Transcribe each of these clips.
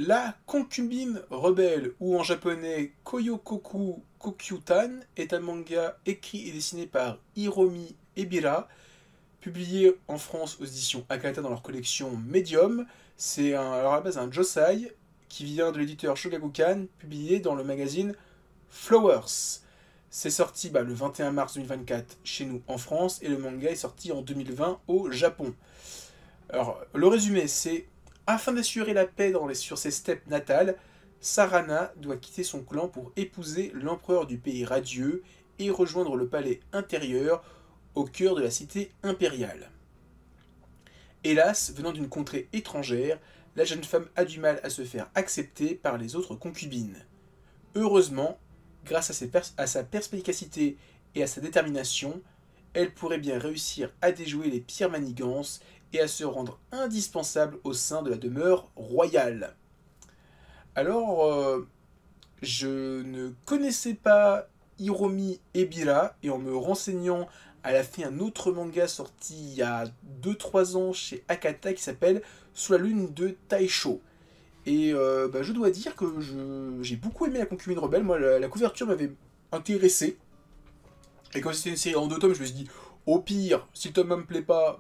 La concubine rebelle, ou en japonais Koyokoku Kokyutan, est un manga écrit et dessiné par Hiromi Ebira, publié en France aux éditions Akata dans leur collection Medium. C'est alors à la base un josei qui vient de l'éditeur Shogakukan, publié dans le magazine Flowers. C'est sorti le 21 mars 2024 chez nous en France et le manga est sorti en 2020 au Japon. Alors, le résumé, c'est: afin d'assurer la paix sur ses steppes natales, Sarana doit quitter son clan pour épouser l'empereur du pays radieux et rejoindre le palais intérieur au cœur de la cité impériale. Hélas, venant d'une contrée étrangère, la jeune femme a du mal à se faire accepter par les autres concubines. Heureusement, grâce à sa perspicacité et à sa détermination, elle pourrait bien réussir à déjouer les pires manigances et à se rendre indispensable au sein de la demeure royale. Alors, je ne connaissais pas Hiromi Ebira, et en me renseignant, elle a fait un autre manga sorti il y a 2-3 ans chez Akata qui s'appelle Sous la lune de Taisho. Et je dois dire que j'ai beaucoup aimé La concubine rebelle. Moi, la couverture m'avait intéressé. Et quand c'était une série en 2 tomes, je me suis dit, au pire, si le tome 1 me plaît pas,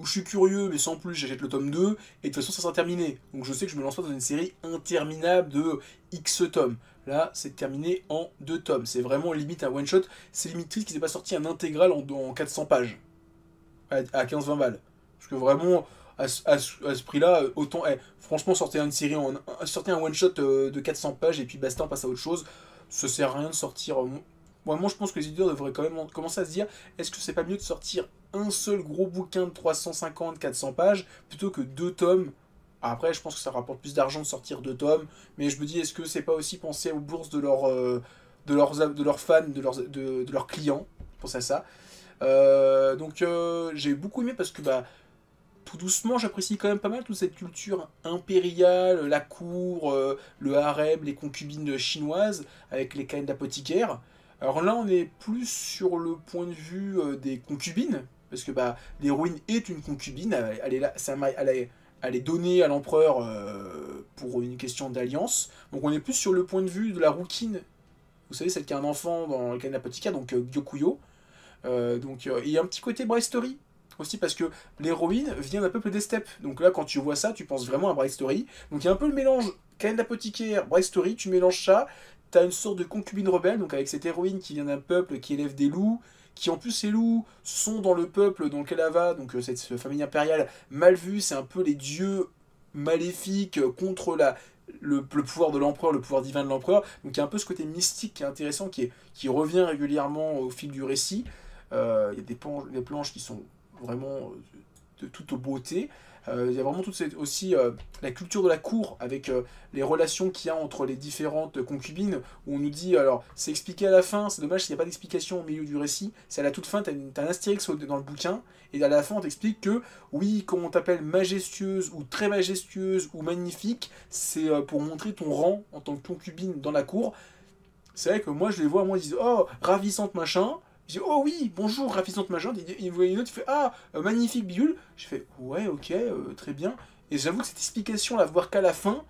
je suis curieux, mais sans plus, j'achète le tome 2, et de toute façon, ça sera terminé. Donc je sais que je me lance pas dans une série interminable de X tomes. Là, c'est terminé en 2 tomes. C'est vraiment limite un one-shot. C'est limite triste qu'il n'ait pas sorti un intégral en 400 pages. À 15-20 balles. Parce que vraiment, à ce prix-là, autant... franchement, sortez une série, sortez un one-shot de 400 pages, et puis basta, on passe à autre chose. Ça sert à rien de sortir... Moi, je pense que les éditeurs devraient quand même commencer à se dire, est-ce que c'est pas mieux de sortir un seul gros bouquin de 350-400 pages plutôt que 2 tomes? Après, je pense que ça rapporte plus d'argent de sortir 2 tomes, mais je me dis, est-ce que c'est pas aussi penser aux bourses de leurs fans, de leurs clients? Je pense à ça. J'ai beaucoup aimé parce que tout doucement, j'apprécie quand même pas mal toute cette culture impériale, la cour, le harem, les concubines chinoises, avec les cannes d'apothicaire. Alors là, on est plus sur le point de vue des concubines, parce que l'héroïne est une concubine, elle est là, elle est donnée à l'empereur pour une question d'alliance. Donc on est plus sur le point de vue de la rouquine, vous savez, celle qui a un enfant dans le canne d'apothicaire, donc Gyokuyo. Il y a un petit côté Bright Story aussi parce que l'héroïne vient d'un peuple des steppes. Donc là, quand tu vois ça, tu penses vraiment à Bright Story. Donc il y a un peu le mélange canne d'apothicaire, Bright Story, tu mélanges ça, t'as une sorte de concubine rebelle, donc avec cette héroïne qui vient d'un peuple qui élève des loups, qui en plus ces loups sont dans le peuple dans lequel elle va, donc cette famille impériale mal vue, c'est un peu les dieux maléfiques contre le pouvoir de l'empereur, le pouvoir divin de l'empereur. Donc il y a un peu ce côté mystique qui est intéressant, qui revient régulièrement au fil du récit. Il y a des planches qui sont vraiment de toute beauté. Il y a vraiment aussi la culture de la cour avec les relations qu'il y a entre les différentes concubines où on nous dit, alors c'est expliqué à la fin, c'est dommage s'il n'y a pas d'explication au milieu du récit, c'est à la toute fin, t'as un astérix dans le bouquin et à la fin on t'explique que oui, quand on t'appelle majestueuse ou très majestueuse ou magnifique, c'est pour montrer ton rang en tant que concubine dans la cour. C'est vrai que moi je les vois, moi ils disent oh ravissante machin. Je dis, oh oui, bonjour, ravissante machin. Il voit une autre, il fait, ah, magnifique bidule. Je fais, ouais, ok, très bien. Et j'avoue que cette explication, la voir qu'à la fin,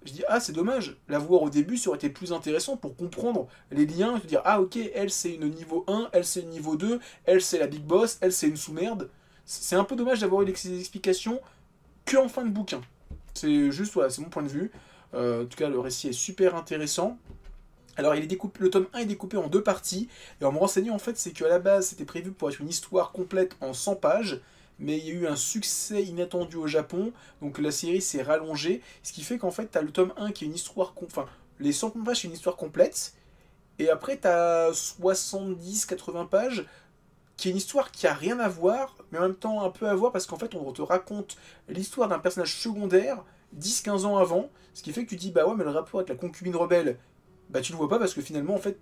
je dis, ah, c'est dommage. La voir au début, ça aurait été plus intéressant pour comprendre les liens. Et te dire, ah, ok, elle, c'est une niveau 1, elle, c'est une niveau 2, elle, c'est la big boss, elle, c'est une sous-merde. C'est un peu dommage d'avoir eu ces explications que en fin de bouquin. C'est juste, voilà, c'est mon point de vue. En tout cas, le récit est super intéressant. Alors le tome 1 est découpé en 2 parties, et en me renseignant en fait c'est qu'à la base c'était prévu pour être une histoire complète en 100 pages, mais il y a eu un succès inattendu au Japon, donc la série s'est rallongée, ce qui fait qu'en fait t'as le tome 1 qui est une histoire, enfin les 100 pages c'est une histoire complète, et après t'as 70-80 pages qui est une histoire qui a rien à voir, mais en même temps un peu à voir parce qu'en fait on te raconte l'histoire d'un personnage secondaire 10-15 ans avant, ce qui fait que tu dis bah ouais mais le rapport avec la concubine rebelle, tu le vois pas parce que finalement en fait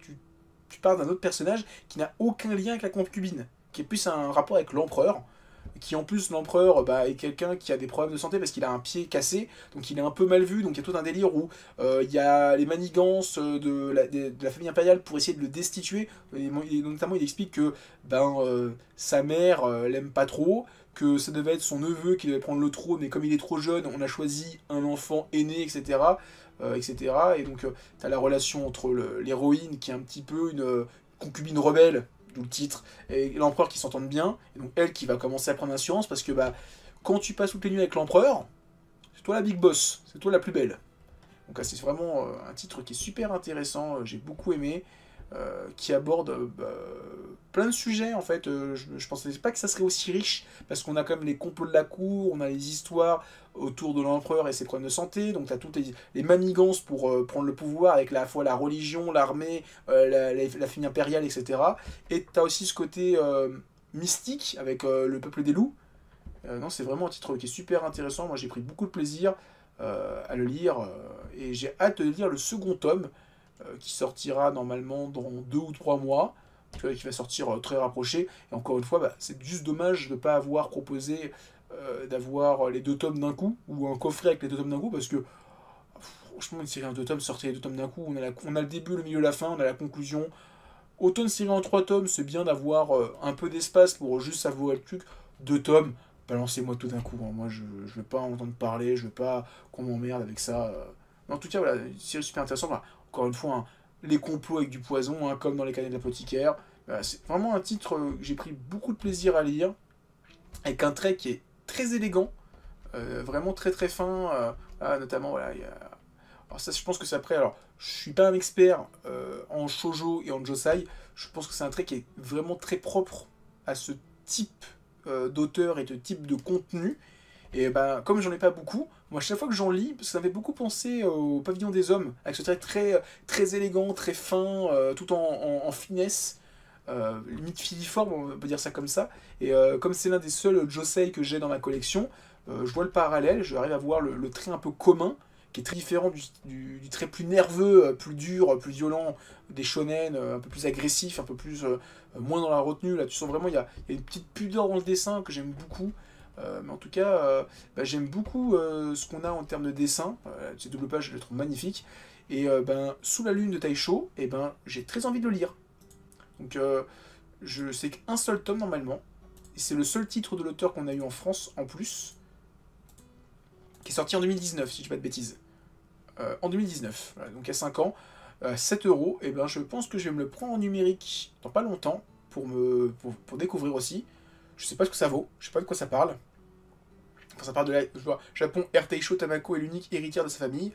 tu parles d'un autre personnage qui n'a aucun lien avec la concubine, qui est plus un rapport avec l'empereur. qui en plus l'empereur est quelqu'un qui a des problèmes de santé parce qu'il a un pied cassé, donc il est un peu mal vu, donc il y a tout un délire où il y a les manigances de la famille impériale pour essayer de le destituer, et notamment il explique que sa mère l'aime pas trop, que ça devait être son neveu qui devait prendre le trône, mais comme il est trop jeune, on a choisi un enfant aîné, etc. etc. Et donc, tu as la relation entre l'héroïne qui est un petit peu une concubine rebelle, d'où le titre, et l'empereur qui s'entendent bien, et donc elle qui va commencer à prendre assurance parce que quand tu passes toutes les nuits avec l'empereur, c'est toi la big boss, c'est toi la plus belle. Donc c'est vraiment un titre qui est super intéressant, j'ai beaucoup aimé, qui aborde plein de sujets en fait. Je pensais pas que ça serait aussi riche, parce qu'on a quand même les complots de la cour, on a les histoires autour de l'empereur et ses problèmes de santé, donc tu as toutes les manigances pour prendre le pouvoir avec à la fois la religion, l'armée, la famille impériale, etc. Et tu as aussi ce côté mystique avec le peuple des loups. Non, c'est vraiment un titre qui est super intéressant, moi j'ai pris beaucoup de plaisir à le lire, et j'ai hâte de lire le second tome, qui sortira normalement dans 2 ou 3 mois, qui va sortir très rapproché. Et encore une fois, c'est juste dommage de ne pas avoir proposé d'avoir les 2 tomes d'un coup, ou un coffret avec les 2 tomes d'un coup, parce que franchement, une série en 2 tomes, sortir les 2 tomes d'un coup, on a le début, le milieu, la fin, on a la conclusion. Autant une série en 3 tomes, c'est bien d'avoir un peu d'espace pour juste savourer le truc. 2 tomes, balancez-moi tout d'un coup, hein. Moi je veux pas en entendre parler, je veux pas qu'on m'emmerde avec ça. Mais en tout cas, voilà, une série super intéressante. Voilà, encore une fois, hein, les complots avec du poison, hein, comme dans les canets de l'apothicaire. Voilà, c'est vraiment un titre que j'ai pris beaucoup de plaisir à lire, avec un trait qui est très élégant, vraiment très très fin. Notamment, voilà, alors ça, je pense que c'est après. Alors, je suis pas un expert en shoujo et en josei. Je pense que c'est un trait qui est vraiment très propre à ce type d'auteur et de type de contenu. Et comme j'en ai pas beaucoup, moi chaque fois que j'en lis, ça me fait beaucoup penser au Pavillon des Hommes, avec ce trait très, très élégant, très fin, tout en finesse, limite filiforme, on peut dire ça comme ça. Et comme c'est l'un des seuls josei que j'ai dans ma collection, je vois le parallèle, j'arrive à voir le trait un peu commun, qui est très différent du trait plus nerveux, plus dur, plus violent des shonen, un peu plus agressif, un peu plus moins dans la retenue. Là, tu sens vraiment, il y a une petite pudeur dans le dessin que j'aime beaucoup. Mais en tout cas, j'aime beaucoup ce qu'on a en termes de dessin. Ces double pages, je les trouve magnifiques. Et Sous la lune de Taisho, j'ai très envie de le lire. Donc, je sais qu'un seul tome normalement. Et c'est le seul titre de l'auteur qu'on a eu en France en plus, qui est sorti en 2019, si je dis pas de bêtises. En 2019, voilà, donc il y a 5 ans. 7 €, et je pense que je vais me le prendre en numérique dans pas longtemps pour découvrir aussi. Je sais pas ce que ça vaut, je sais pas de quoi ça parle. Enfin, ça parle de je vois, Japon, Taisho Tamako est l'unique héritière de sa famille.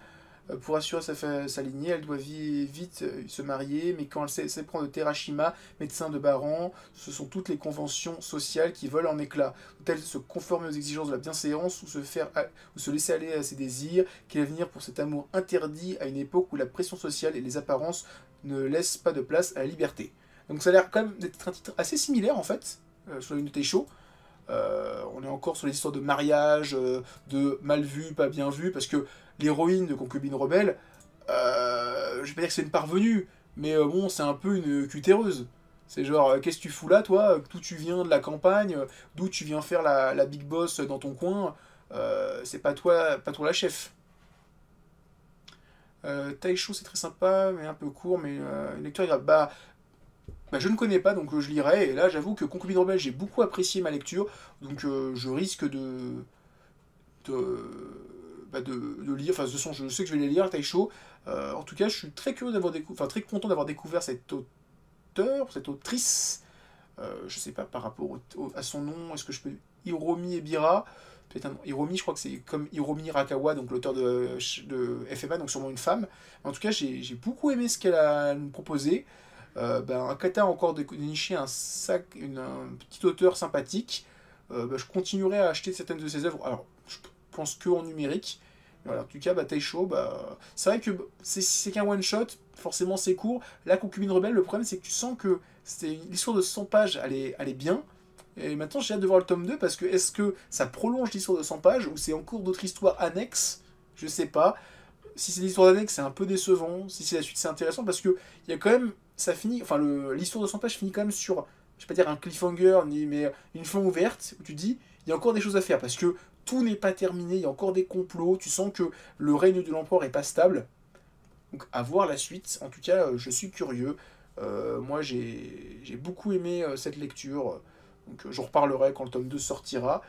Pour assurer sa lignée, elle doit vite se marier, mais quand elle s'éprend de Terashima, médecin de Baran, ce sont toutes les conventions sociales qui volent en éclats. Doit-elle se conformer aux exigences de la bienséance ou se laisser aller à ses désirs? Quel avenir pour cet amour interdit à une époque où la pression sociale et les apparences ne laissent pas de place à la liberté? Donc ça a l'air quand même d'être un titre assez similaire en fait, sur la Unité Show. On est encore sur les histoires de mariage, de mal vu, pas bien vu, parce que l'héroïne de Concubine Rebelle, je vais pas dire que c'est une parvenue, mais bon, c'est un peu une cutéreuse. C'est genre, qu'est-ce que tu fous là, toi? D'où tu viens de la campagne? D'où tu viens faire la big boss dans ton coin? C'est pas toi la chef. Taisho, c'est très sympa, mais un peu court, mais une lecture agréable. Je ne connais pas, donc je lirai. Et là, j'avoue que Concubine Rebelle, j'ai beaucoup apprécié ma lecture, donc je risque de lire. Enfin, de toute façon, je sais que je vais les lire, Taisho. En tout cas, je suis très curieux très content d'avoir découvert cet auteur, cette autrice. Je sais pas par rapport à son nom, est-ce que je peux. Hiromi Ebira. Peut-être un Hiromi, je crois que c'est comme Hiromi Rakawa, donc l'auteur de FMA, donc sûrement une femme. En tout cas, j'ai beaucoup aimé ce qu'elle a nous proposé. Akata a encore déniché un petit auteur sympathique. Je continuerai à acheter certaines de ses œuvres. Alors, je pense que en numérique. Voilà, en tout cas, Taisho, c'est vrai que c'est qu'un one-shot, forcément c'est court. La Concubine Rebelle, le problème c'est que tu sens que c'est l'histoire de 100 pages, elle est bien. Et maintenant j'ai hâte de voir le tome 2 parce que est-ce que ça prolonge l'histoire de 100 pages ou c'est en cours d'autres histoires annexes? Je sais pas. Si c'est l'histoire annexes, c'est un peu décevant. Si c'est la suite, c'est intéressant parce que il y a quand même. Ça finit. Enfin, l'histoire de 100 pages finit quand même sur. Je vais pas dire un cliffhanger, mais une fin ouverte où tu dis il y a encore des choses à faire, parce que tout n'est pas terminé, il y a encore des complots, tu sens que le règne de l'empereur est pas stable. Donc à voir la suite, en tout cas je suis curieux. Moi j'ai beaucoup aimé cette lecture, donc j'en reparlerai quand le tome 2 sortira.